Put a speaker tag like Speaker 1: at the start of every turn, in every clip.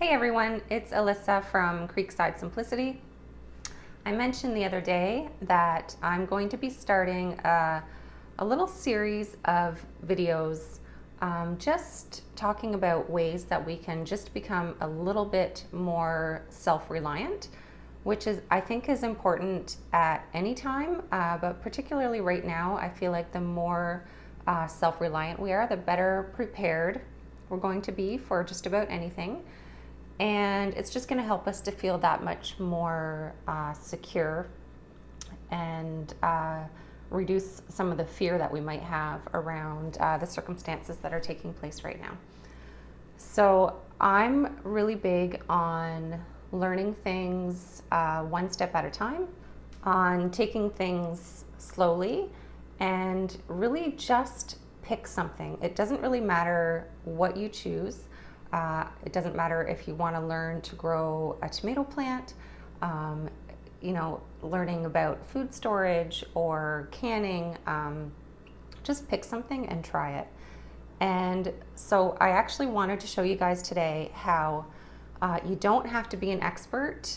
Speaker 1: Hey everyone, it's Alyssa from Creekside Simplicity. I mentioned the other day that I'm going to be starting a little series of videos just talking about ways that we can just become a little bit more self-reliant, which I think is important at any time, but particularly right now. I feel like the more self-reliant we are, the better prepared we're going to be for just about anything. And it's just going to help us to feel that much more secure and reduce some of the fear that we might have around the circumstances that are taking place right now. So I'm really big on learning things one step at a time, on taking things slowly, and really just pick something. It doesn't really matter what you choose. It doesn't matter if you want to learn to grow a tomato plant, learning about food storage or canning. Just pick something and try it. And so I actually wanted to show you guys today how you don't have to be an expert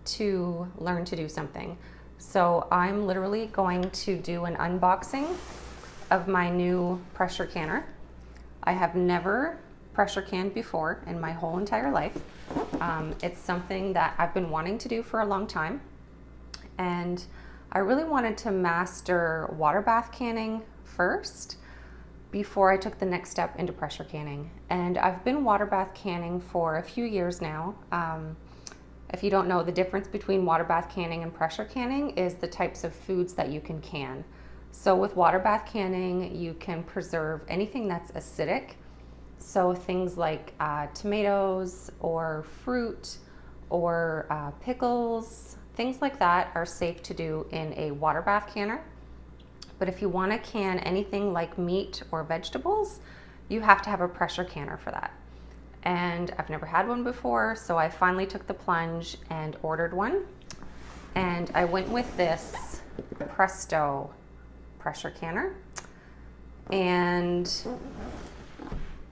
Speaker 1: to learn to do something. So I'm literally going to do an unboxing of my new pressure canner. I have never pressure canned before in my whole entire life. It's something that I've been wanting to do for a long time, and I really wanted to master water bath canning first before I took the next step into pressure canning. And I've been water bath canning for a few years now. If you don't know, the difference between water bath canning and pressure canning is the types of foods that you can can. So with water bath canning, you can preserve anything that's acidic. So things like tomatoes or fruit or pickles, things like that are safe to do in a water bath canner. But if you want to can anything like meat or vegetables, you have to have a pressure canner for that. And I've never had one before, so I finally took the plunge and ordered one. And I went with this Presto pressure canner. And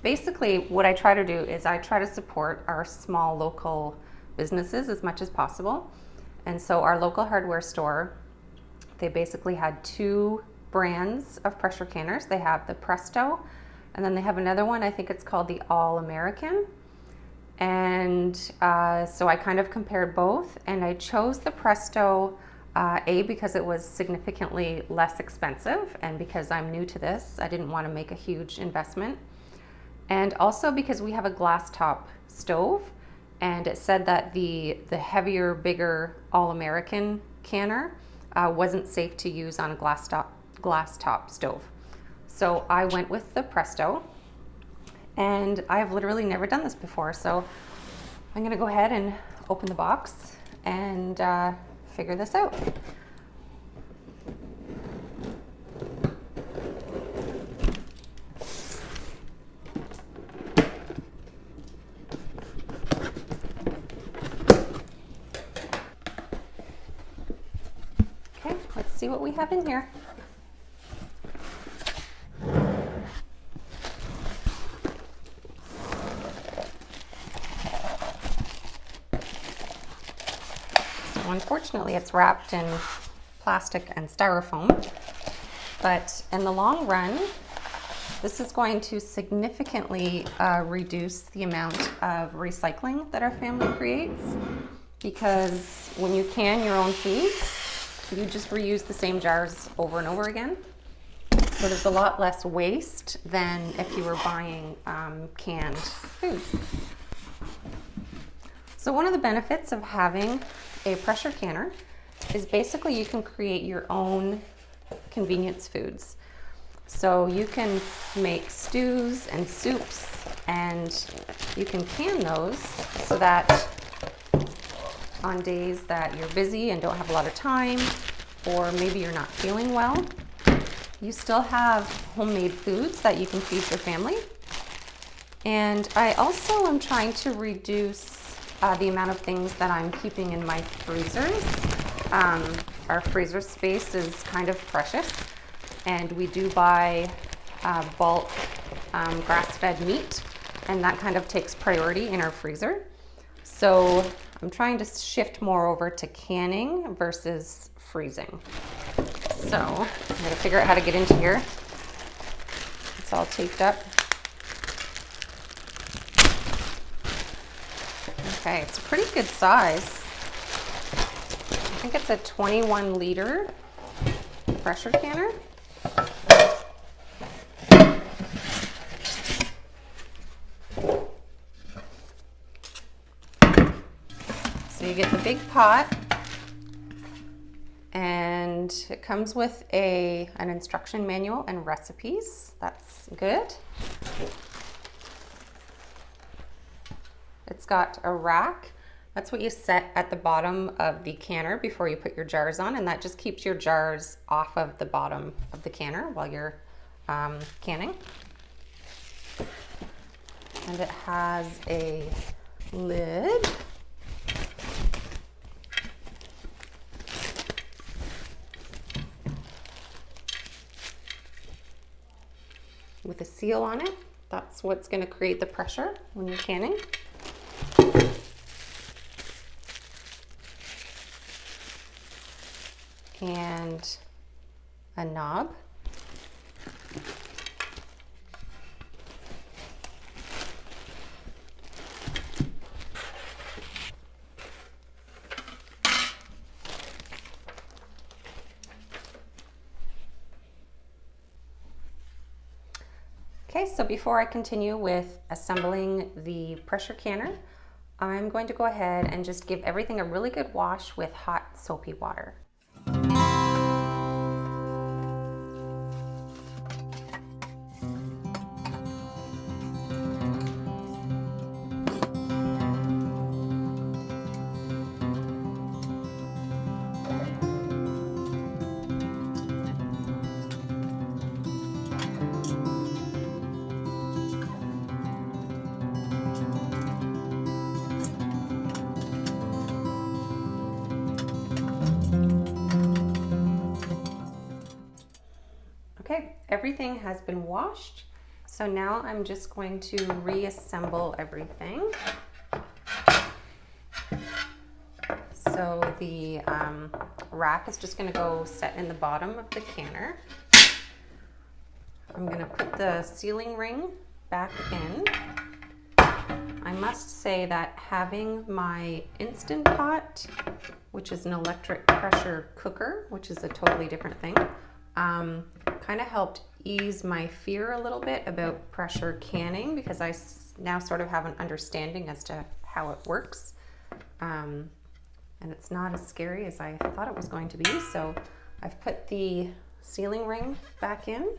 Speaker 1: basically, what I try to do is I try to support our small local businesses as much as possible. And so our local hardware store, they basically had two brands of pressure canners. They have the Presto, and then they have another one, I think it's called the All American. And so I kind of compared both, and I chose the Presto, because it was significantly less expensive, and because I'm new to this, I didn't want to make a huge investment. And also because we have a glass top stove, and it said that the heavier, bigger All-American canner wasn't safe to use on a glass top stove. So I went with the Presto, and I've literally never done this before. So I'm gonna go ahead and open the box and figure this out. Let's see what we have in here. So unfortunately, it's wrapped in plastic and styrofoam, but in the long run, this is going to significantly reduce the amount of recycling that our family creates, because when you can your own foods, you just reuse the same jars over and over again. So there's a lot less waste than if you were buying canned foods. So one of the benefits of having a pressure canner is basically you can create your own convenience foods. So you can make stews and soups, and you can can those so that on days that you're busy and don't have a lot of time, or maybe you're not feeling well, you still have homemade foods that you can feed your family. And I also am trying to reduce the amount of things that I'm keeping in my freezers. Our freezer space is kind of precious, and we do buy bulk grass-fed meat, and that kind of takes priority in our freezer. So I'm trying to shift more over to canning versus freezing. So I'm gonna figure out how to get into here. It's all taped up. Okay, it's a pretty good size. I think it's a 21 liter pressure canner. So you get the big pot, and it comes with an instruction manual and recipes. That's good. It's got a rack. That's what you set at the bottom of the canner before you put your jars on, and that just keeps your jars off of the bottom of the canner while you're canning. And it has a lid. With a seal on it. That's what's going to create the pressure when you're canning. And a knob. Okay, so before I continue with assembling the pressure canner, I'm going to go ahead and just give everything a really good wash with hot soapy water. Okay, everything has been washed. So now I'm just going to reassemble everything. So the rack is just gonna go set in the bottom of the canner. I'm gonna put the sealing ring back in. I must say that having my Instant Pot, which is an electric pressure cooker, which is a totally different thing, kind of helped ease my fear a little bit about pressure canning, because I now sort of have an understanding as to how it works. And it's not as scary as I thought it was going to be. So I've put the sealing ring back in.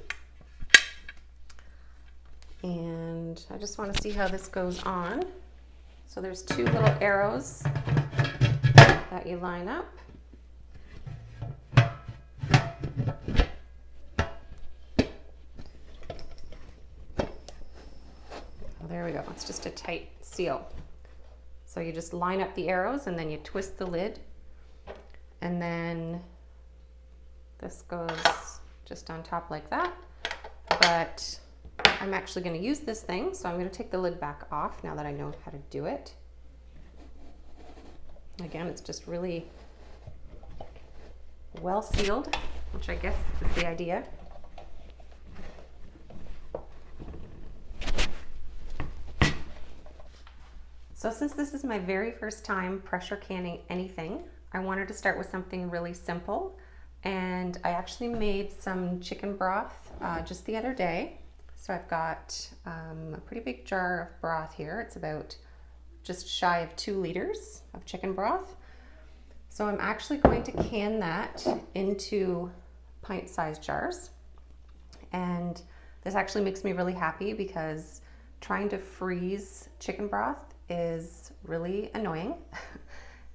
Speaker 1: And I just want to see how this goes on. So there's two little arrows that you line up. There we go, it's just a tight seal. So you just line up the arrows and then you twist the lid, and then this goes just on top like that. But I'm actually going to use this thing, so I'm going to take the lid back off now that I know how to do it. Again, it's just really well sealed, which I guess is the idea. So since this is my very first time pressure canning anything, I wanted to start with something really simple. And I actually made some chicken broth just the other day. So I've got a pretty big jar of broth here. It's about just shy of 2 liters of chicken broth. So I'm actually going to can that into pint-sized jars. And this actually makes me really happy, because trying to freeze chicken broth is really annoying.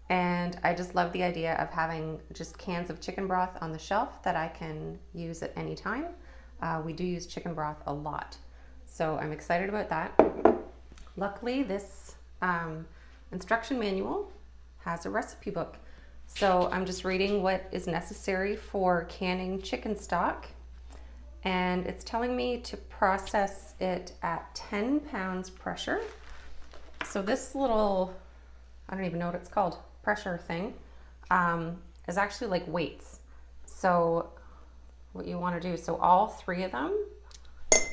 Speaker 1: And I just love the idea of having just cans of chicken broth on the shelf that I can use at any time. We do use chicken broth a lot, so I'm excited about that. Luckily, this instruction manual has a recipe book. So I'm just reading what is necessary for canning chicken stock. And it's telling me to process it at 10 pounds pressure. So this little I don't even know what it's called, pressure thing, is actually like weights. So what you want to do, so all three of them,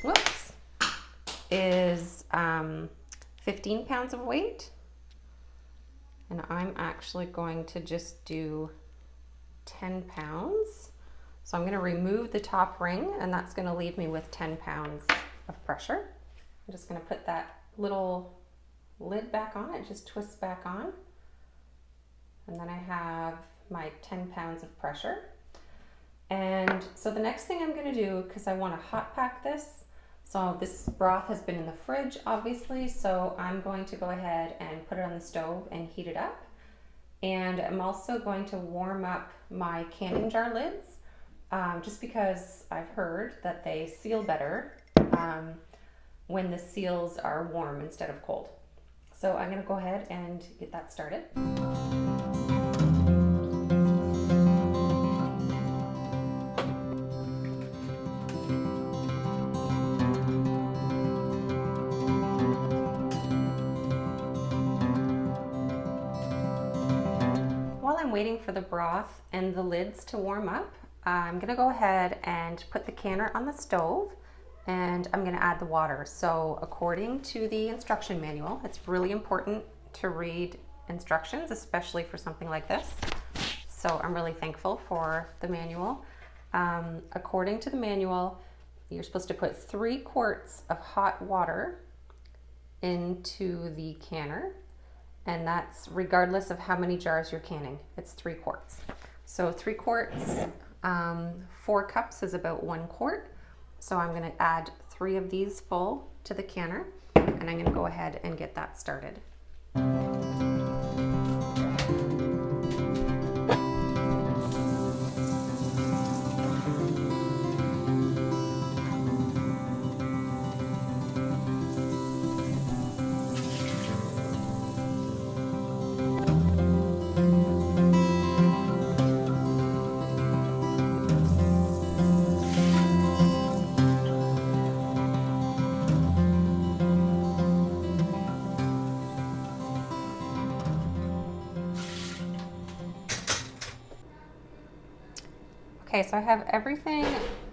Speaker 1: whoops, is 15 pounds of weight. And I'm actually going to just do 10 pounds. So I'm going to remove the top ring, and that's going to leave me with 10 pounds of pressure. I'm just going to put that little lid back on, it just twists back on. And then I have my 10 pounds of pressure. And so the next thing I'm going to do, because I want to hot pack this, so this broth has been in the fridge obviously, so I'm going to go ahead and put it on the stove and heat it up. And I'm also going to warm up my canning jar lids, just because I've heard that they seal better when the seals are warm instead of cold. So I'm going to go ahead and get that started. While I'm waiting for the broth and the lids to warm up, I'm going to go ahead and put the canner on the stove, and I'm going to add the water. So according to the instruction manual, it's really important to read instructions, especially for something like this. So I'm really thankful for the manual. According to the manual, you're supposed to put 3 quarts of hot water into the canner, and that's regardless of how many jars you're canning. It's 3 quarts. So 3 quarts, 4 cups is about 1 quart. So I'm going to add 3 of these full to the canner, and I'm going to go ahead and get that started. Okay, so I have everything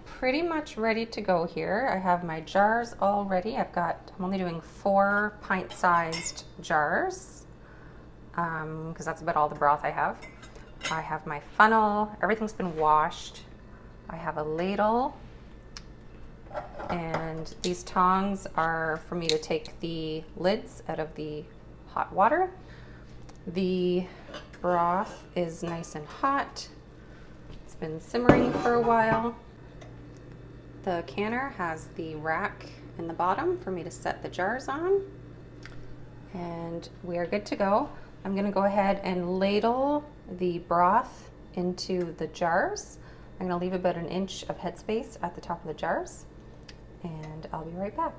Speaker 1: pretty much ready to go here. I have my jars all ready. I'm only doing 4 pint-sized jars, because that's about all the broth I have. I have my funnel, everything's been washed. I have a ladle, and these tongs are for me to take the lids out of the hot water. The broth is nice and hot. Been simmering for a while. The canner has the rack in the bottom for me to set the jars on, and we are good to go. I'm going to go ahead and ladle the broth into the jars. I'm going to leave about 1 inch of headspace at the top of the jars, and I'll be right back.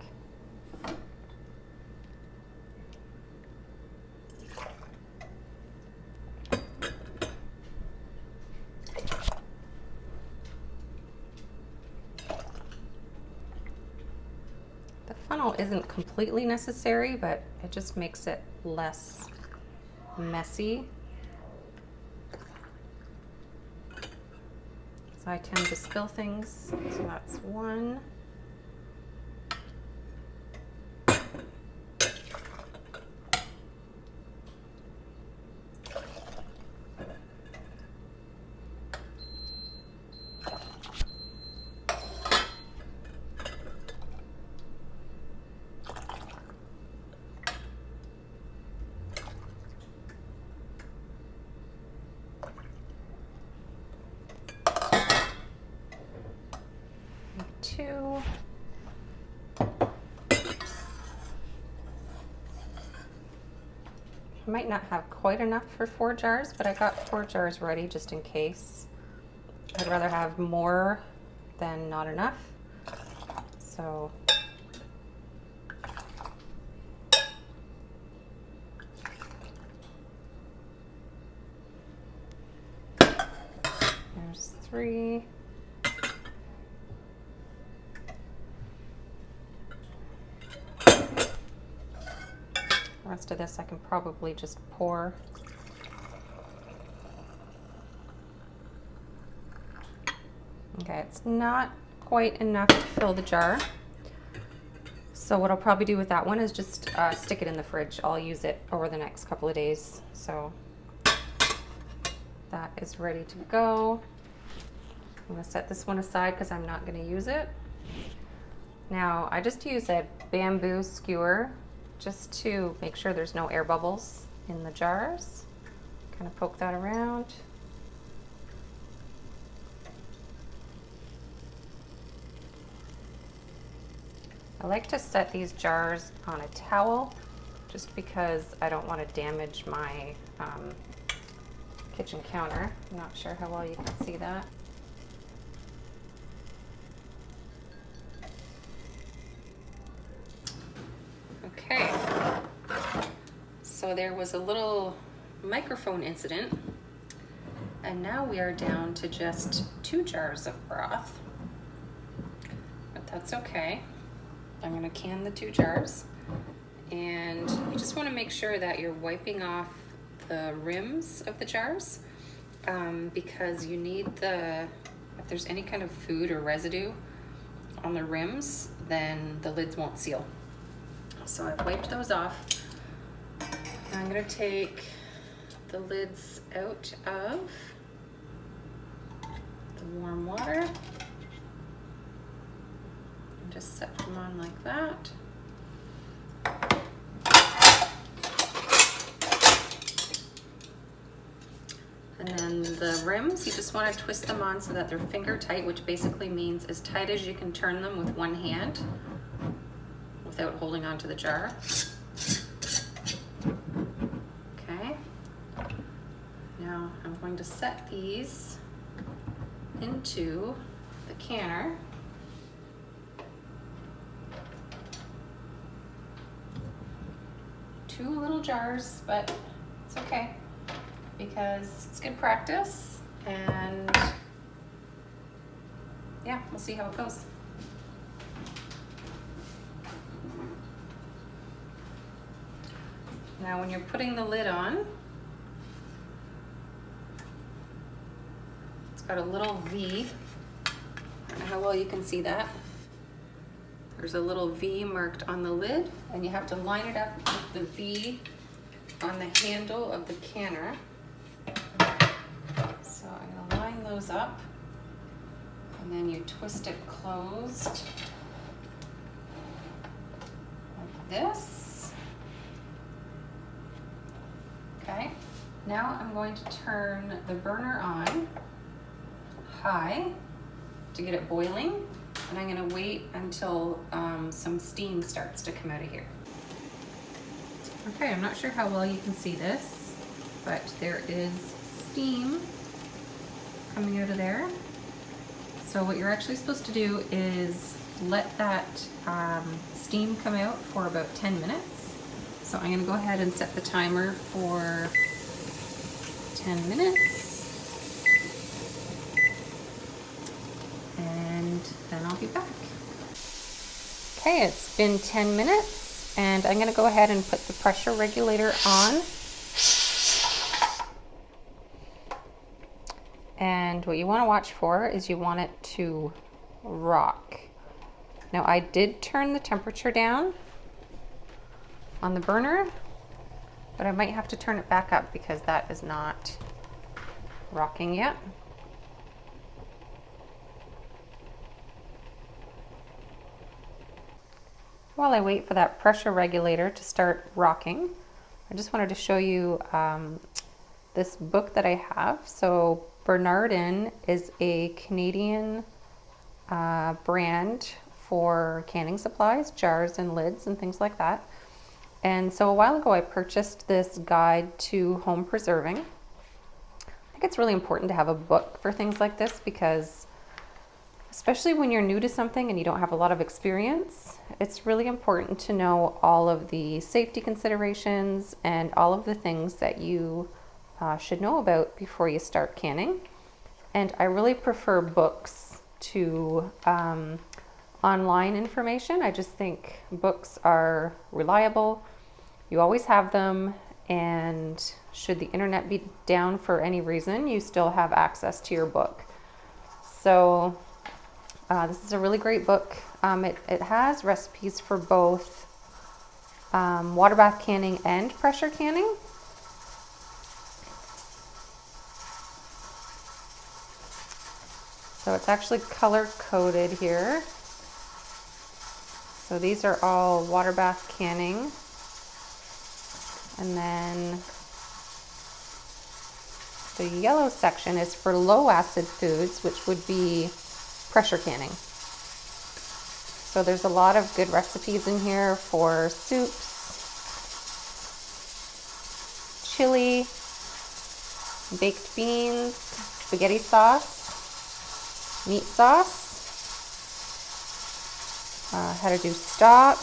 Speaker 1: Funnel isn't completely necessary, but it just makes it less messy. So I tend to spill things, so that's 1. Two. I might not have quite enough for 4 jars, but I got 4 jars ready just in case. I'd rather have more than not enough. So there's 3. rest of this I can probably just pour. Okay, it's not quite enough to fill the jar. So what I'll probably do with that one is just stick it in the fridge. I'll use it over the next couple of days. So that is ready to go. I'm gonna set this one aside because I'm not gonna use it. Now I just use a bamboo skewer just to make sure there's no air bubbles in the jars. Kind of poke that around. I like to set these jars on a towel just because I don't want to damage my kitchen counter. I'm not sure how well you can see that. Okay, so there was a little microphone incident, and now we are down to just 2 jars of broth, but that's okay. I'm going to can the 2 jars, and you just want to make sure that you're wiping off the rims of the jars because you need if there's any kind of food or residue on the rims, then the lids won't seal. So I've wiped those off. I'm going to take the lids out of the warm water. Just set them on like that. And then the rims, you just want to twist them on so that they're finger tight, which basically means as tight as you can turn them with one hand without holding onto the jar. Okay. Now I'm going to set these into the canner. Two little jars, but it's okay because it's good practice, and yeah, we'll see how it goes. Now when you're putting the lid on, it's got a little V. I don't know how well you can see that. There's a little V marked on the lid, and you have to line it up with the V on the handle of the canner. So I'm gonna line those up, and then you twist it closed like this. Okay, now I'm going to turn the burner on high to get it boiling. And I'm going to wait until some steam starts to come out of here. Okay, I'm not sure how well you can see this, but there is steam coming out of there. So what you're actually supposed to do is let that steam come out for about 10 minutes. So I'm going to go ahead and set the timer for 10 minutes. Then I'll be back. Okay, it's been 10 minutes, and I'm going to go ahead and put the pressure regulator on. And what you want to watch for is you want it to rock. Now I did turn the temperature down on the burner, but I might have to turn it back up because that is not rocking yet. While I wait for that pressure regulator to start rocking, I just wanted to show you this book that I have. So Bernardin is a Canadian brand for canning supplies, jars and lids and things like that. And so a while ago I purchased this guide to home preserving. I think it's really important to have a book for things like this because especially when you're new to something and you don't have a lot of experience, it's really important to know all of the safety considerations and all of the things that you should know about before you start canning. And I really prefer books to online information. I just think books are reliable. you always have them, and should the internet be down for any reason, you still have access to your book. So this is a really great book. It has recipes for both water bath canning and pressure canning. So it's actually color coded here. So these are all water bath canning. And then the yellow section is for low acid foods, which would be pressure canning. So there's a lot of good recipes in here for soups, chili, baked beans, spaghetti sauce, meat sauce, how to do stock.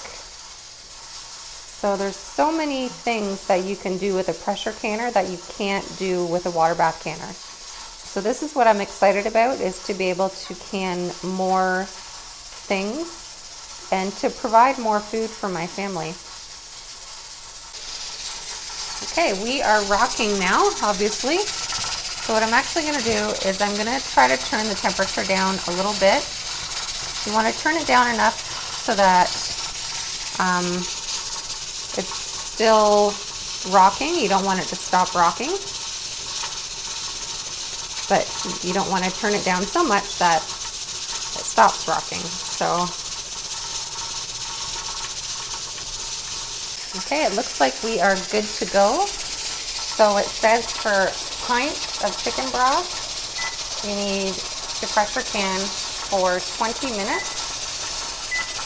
Speaker 1: So there's so many things that you can do with a pressure canner that you can't do with a water bath canner. So this is what I'm excited about, is to be able to can more things and to provide more food for my family. Okay, we are rocking now, obviously. So what I'm actually going to do is I'm going to try to turn the temperature down a little bit. You want to turn it down enough so that it's still rocking. You don't want it to stop rocking, but you don't want to turn it down so much that it stops rocking. So, okay, it looks like we are good to go. So it says for pints of chicken broth, you need to pressure can for 20 minutes.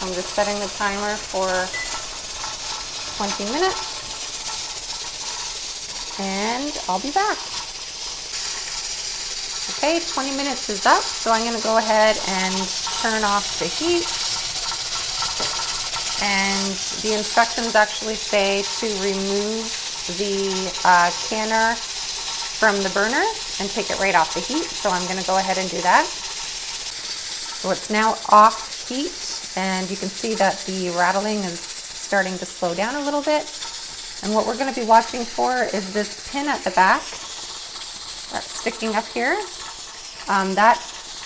Speaker 1: I'm just setting the timer for 20 minutes, and I'll be back. Okay, 20 minutes is up, so I'm going to go ahead and turn off the heat. And the instructions actually say to remove the canner from the burner and take it right off the heat, so I'm going to go ahead and do that. So it's now off heat, and you can see that the rattling is starting to slow down a little bit. And what we're going to be watching for is this pin at the back that's sticking up here. That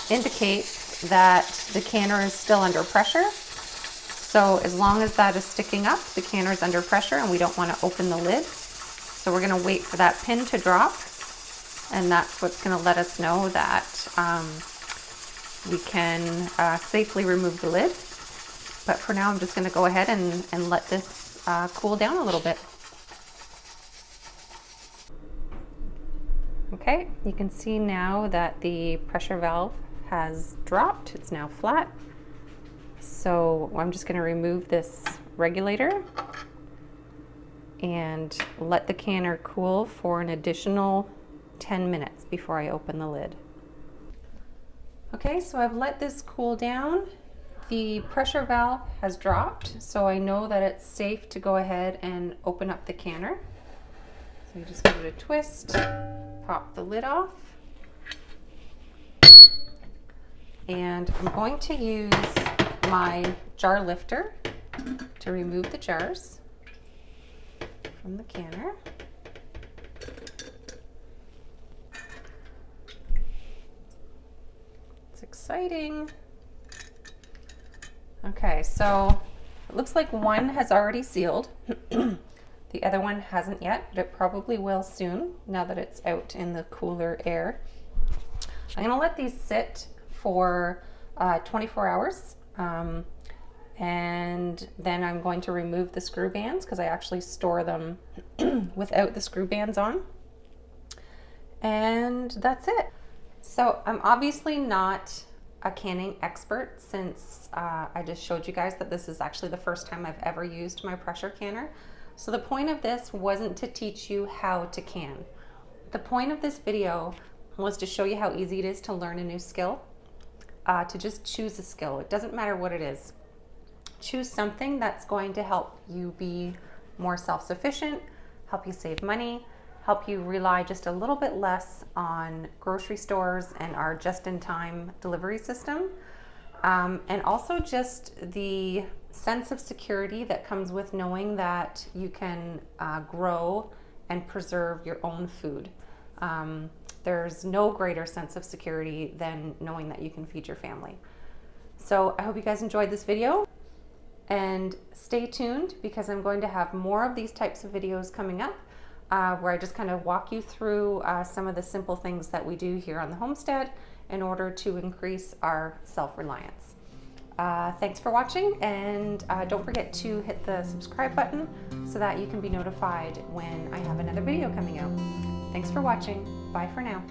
Speaker 1: indicates that the canner is still under pressure. So as long as that is sticking up, the canner is under pressure and we don't want to open the lid. So we're going to wait for that pin to drop, and that's what's going to let us know that we can safely remove the lid. But for now, I'm just going to go ahead and let this cool down a little bit. Okay, you can see now that the pressure valve has dropped. It's now flat. So I'm just going to remove this regulator and let the canner cool for an additional 10 minutes before I open the lid. Okay, so I've let this cool down. The pressure valve has dropped, so I know that it's safe to go ahead and open up the canner. So you just give it a twist, pop the lid off, and I'm going to use my jar lifter to remove the jars from the canner. It's exciting. Okay, so it looks like one has already sealed. The other one hasn't yet, but it probably will soon now that it's out in the cooler air. I'm going to let these sit for 24 hours. And then I'm going to remove the screw bands because I actually store them without the screw bands on. And that's it. So I'm obviously not a canning expert, since I just showed you guys that this is actually the first time I've ever used my pressure canner. So the point of this wasn't to teach you how to can. The point of this video was to show you how easy it is to learn a new skill, to just choose a skill. It doesn't matter what it is. Choose something that's going to help you be more self-sufficient, help you save money, help you rely just a little bit less on grocery stores and our just-in-time delivery system. And also just the sense of security that comes with knowing that you can grow and preserve your own food. There's no greater sense of security than knowing that you can feed your family. So I hope you guys enjoyed this video, and stay tuned because I'm going to have more of these types of videos coming up where I just kind of walk you through some of the simple things that we do here on the homestead in order to increase our self-reliance. Thanks for watching, and don't forget to hit the subscribe button so that you can be notified when I have another video coming out. Thanks for watching. Bye for now.